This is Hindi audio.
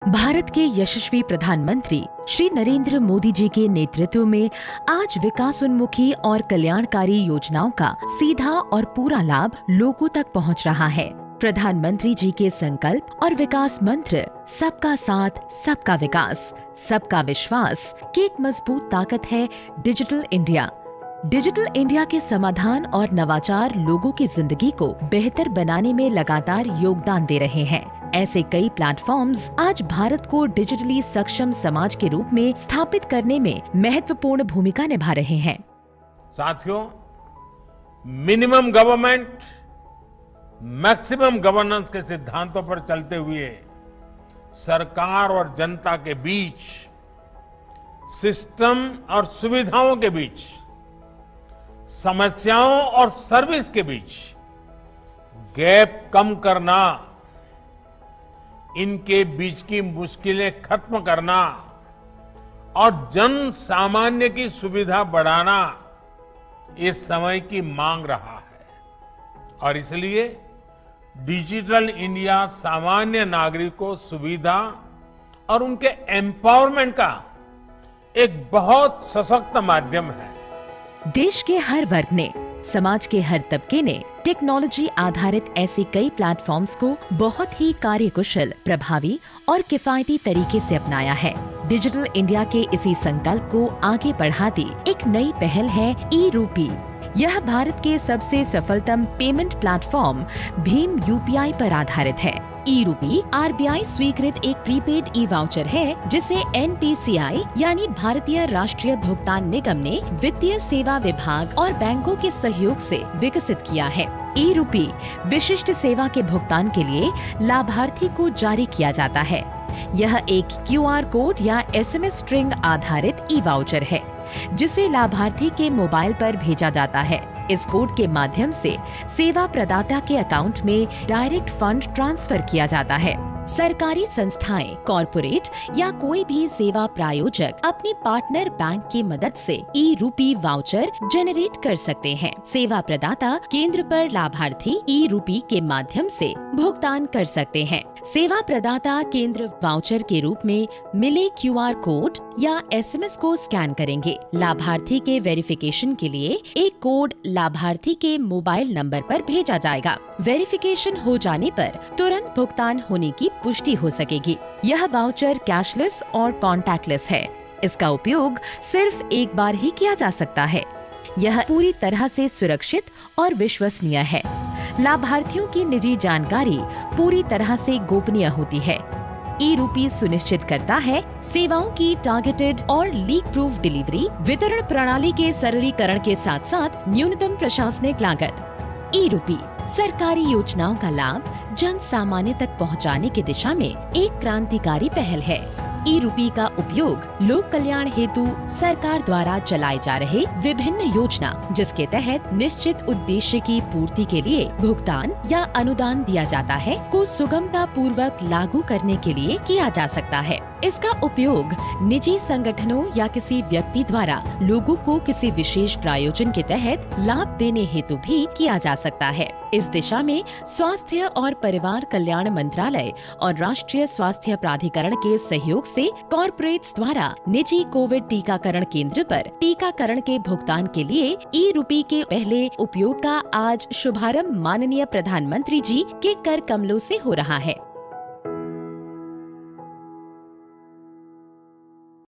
भारत के यशस्वी प्रधानमंत्री श्री नरेंद्र मोदी जी के नेतृत्व में आज विकासोन्मुखी और कल्याणकारी योजनाओं का सीधा और पूरा लाभ लोगों तक पहुंच रहा है। प्रधानमंत्री जी के संकल्प और विकास मंत्र सबका साथ, सबका विकास, सबका विश्वास की एक मजबूत ताकत है डिजिटल इंडिया। डिजिटल इंडिया के समाधान और नवाचार लोगों की जिंदगी को बेहतर बनाने में लगातार योगदान दे रहे हैं। ऐसे कई प्लेटफॉर्म्स आज भारत को डिजिटली सक्षम समाज के रूप में स्थापित करने में महत्वपूर्ण भूमिका निभा रहे हैं। साथियों, मिनिमम गवर्नमेंट मैक्सिमम गवर्नेंस के सिद्धांतों पर चलते हुए सरकार और जनता के बीच, सिस्टम और सुविधाओं के बीच, समस्याओं और सर्विस के बीच गैप कम करना, इनके बीच की मुश्किलें खत्म करना और जन सामान्य की सुविधा बढ़ाना इस समय की मांग रहा है। और इसलिए डिजिटल इंडिया सामान्य नागरिक को सुविधा और उनके एम्पावरमेंट का एक बहुत सशक्त माध्यम है। देश के हर वर्ग ने, समाज के हर तबके ने टेक्नोलॉजी आधारित ऐसे कई प्लेटफॉर्म्स को बहुत ही कार्यकुशल, प्रभावी और किफायती तरीके से अपनाया है। डिजिटल इंडिया के इसी संकल्प को आगे बढ़ाती एक नई पहल है ई-रूपी। यह भारत के सबसे सफलतम पेमेंट प्लेटफॉर्म भीम यूपीआई पर आधारित है। ई-रूपी आरबीआई स्वीकृत एक प्रीपेड ई वाउचर है, जिसे एनपीसीआई यानी भारतीय राष्ट्रीय भुगतान निगम ने वित्तीय सेवा विभाग और बैंकों के सहयोग से विकसित किया है। ई-रूपी विशिष्ट सेवा के भुगतान के लिए लाभार्थी को जारी किया जाता है। यह एक क्यूआर कोड या एसएमएस स्ट्रिंग आधारित ई वाउचर है, जिसे लाभार्थी के मोबाइल पर भेजा जाता है। इस कोड के माध्यम से सेवा प्रदाता के अकाउंट में डायरेक्ट फंड ट्रांसफर किया जाता है। सरकारी संस्थाएं, कॉरपोरेट या कोई भी सेवा प्रायोजक अपनी पार्टनर बैंक की मदद से ई-रूपी वाउचर जनरेट कर सकते हैं। सेवा प्रदाता केंद्र पर लाभार्थी ई-रूपी के माध्यम से भुगतान कर सकते हैं। सेवा प्रदाता केंद्र वाउचर के रूप में मिले क्यूआर कोड या एसएमएस को स्कैन करेंगे। लाभार्थी के वेरिफिकेशन के लिए एक कोड लाभार्थी के मोबाइल नंबर पर भेजा जाएगा। वेरिफिकेशन हो जाने पर तुरंत भुगतान होने की पुष्टि हो सकेगी। यह वाउचर कैशलेस और कॉन्टैक्टलेस है। इसका उपयोग सिर्फ एक बार ही किया जा सकता है। यह पूरी तरह से सुरक्षित और विश्वसनीय है। लाभार्थियों की निजी जानकारी पूरी तरह से गोपनीय होती है। ई-रूपी सुनिश्चित करता है सेवाओं की टारगेटेड और लीक प्रूफ डिलीवरी, वितरण प्रणाली के सरलीकरण के साथ साथ न्यूनतम प्रशासनिक लागत। ई-रूपी सरकारी योजनाओं का लाभ जन सामान्य तक पहुंचाने की दिशा में एक क्रांतिकारी पहल है। ई-रूपी का उपयोग लोक कल्याण हेतु सरकार द्वारा चलाए जा रहे विभिन्न योजना, जिसके तहत निश्चित उद्देश्य की पूर्ति के लिए भुगतान या अनुदान दिया जाता है, को सुगमता पूर्वक लागू करने के लिए किया जा सकता है। इसका उपयोग निजी संगठनों या किसी व्यक्ति द्वारा लोगों को किसी विशेष प्रायोजन के तहत लाभ देने हेतु भी किया जा सकता है। इस दिशा में स्वास्थ्य और परिवार कल्याण मंत्रालय और राष्ट्रीय स्वास्थ्य प्राधिकरण के सहयोग से कॉर्पोरेट्स द्वारा निजी कोविड टीकाकरण केंद्र पर टीकाकरण के भुगतान के लिए ई-रूपी के पहले उपयोग का आज शुभारंभ माननीय प्रधानमंत्री जी के कर कमलों से हो रहा है।